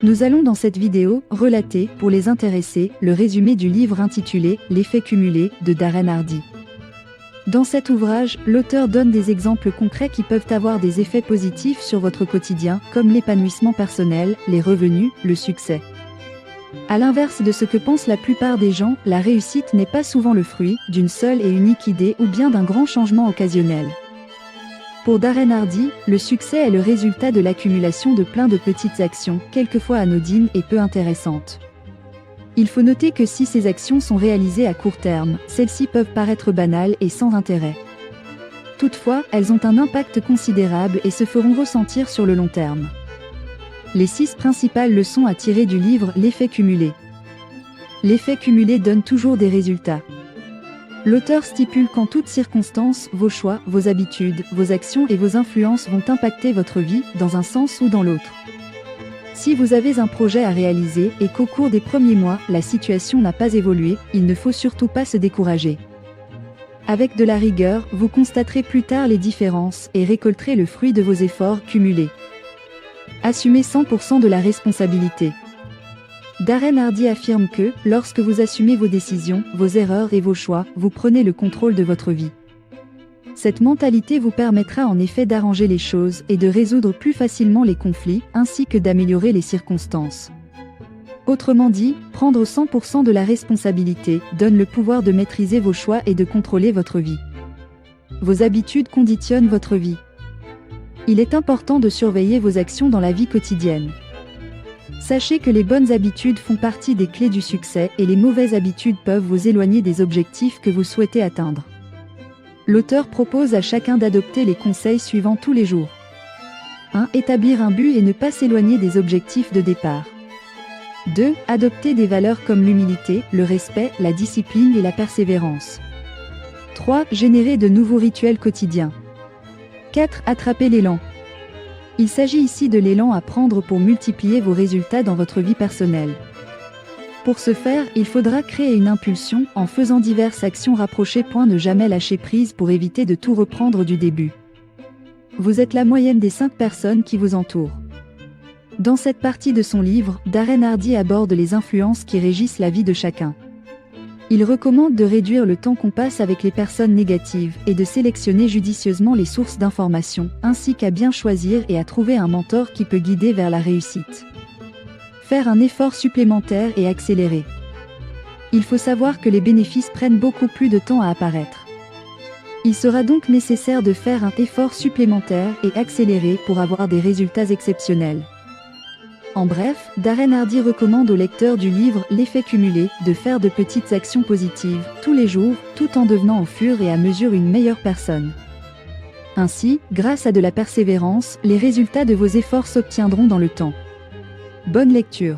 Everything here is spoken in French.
Nous allons dans cette vidéo relater, pour les intéressés, le résumé du livre intitulé « L'effet cumulé » de Darren Hardy. Dans cet ouvrage, l'auteur donne des exemples concrets qui peuvent avoir des effets positifs sur votre quotidien, comme l'épanouissement personnel, les revenus, le succès. À l'inverse de ce que pensent la plupart des gens, la réussite n'est pas souvent le fruit d'une seule et unique idée ou bien d'un grand changement occasionnel. Pour Darren Hardy, le succès est le résultat de l'accumulation de plein de petites actions, quelquefois anodines et peu intéressantes. Il faut noter que si ces actions sont réalisées à court terme, celles-ci peuvent paraître banales et sans intérêt. Toutefois, elles ont un impact considérable et se feront ressentir sur le long terme. Les 6 principales leçons à tirer du livre « L'effet cumulé ». L'effet cumulé donne toujours des résultats. L'auteur stipule qu'en toutes circonstances, vos choix, vos habitudes, vos actions et vos influences vont impacter votre vie, dans un sens ou dans l'autre. Si vous avez un projet à réaliser et qu'au cours des premiers mois, la situation n'a pas évolué, il ne faut surtout pas se décourager. Avec de la rigueur, vous constaterez plus tard les différences et récolterez le fruit de vos efforts cumulés. Assumez 100% de la responsabilité. Darren Hardy affirme que, lorsque vous assumez vos décisions, vos erreurs et vos choix, vous prenez le contrôle de votre vie. Cette mentalité vous permettra en effet d'arranger les choses et de résoudre plus facilement les conflits, ainsi que d'améliorer les circonstances. Autrement dit, prendre 100% de la responsabilité donne le pouvoir de maîtriser vos choix et de contrôler votre vie. Vos habitudes conditionnent votre vie. Il est important de surveiller vos actions dans la vie quotidienne. Sachez que les bonnes habitudes font partie des clés du succès et les mauvaises habitudes peuvent vous éloigner des objectifs que vous souhaitez atteindre. L'auteur propose à chacun d'adopter les conseils suivants tous les jours. 1. Établir un but et ne pas s'éloigner des objectifs de départ. 2. Adopter des valeurs comme l'humilité, le respect, la discipline et la persévérance. 3. Générer de nouveaux rituels quotidiens. 4. Attraper l'élan. Il s'agit ici de l'élan à prendre pour multiplier vos résultats dans votre vie personnelle. Pour ce faire, il faudra créer une impulsion en faisant diverses actions rapprochées. Ne jamais lâcher prise pour éviter de tout reprendre du début. Vous êtes la moyenne des 5 personnes qui vous entourent. Dans cette partie de son livre, Darren Hardy aborde les influences qui régissent la vie de chacun. Il recommande de réduire le temps qu'on passe avec les personnes négatives et de sélectionner judicieusement les sources d'informations, ainsi qu'à bien choisir et à trouver un mentor qui peut guider vers la réussite. Faire un effort supplémentaire et accélérer. Il faut savoir que les bénéfices prennent beaucoup plus de temps à apparaître. Il sera donc nécessaire de faire un effort supplémentaire et accélérer pour avoir des résultats exceptionnels. En bref, Darren Hardy recommande aux lecteurs du livre « L'effet cumulé » de faire de petites actions positives, tous les jours, tout en devenant au fur et à mesure une meilleure personne. Ainsi, grâce à de la persévérance, les résultats de vos efforts s'obtiendront dans le temps. Bonne lecture.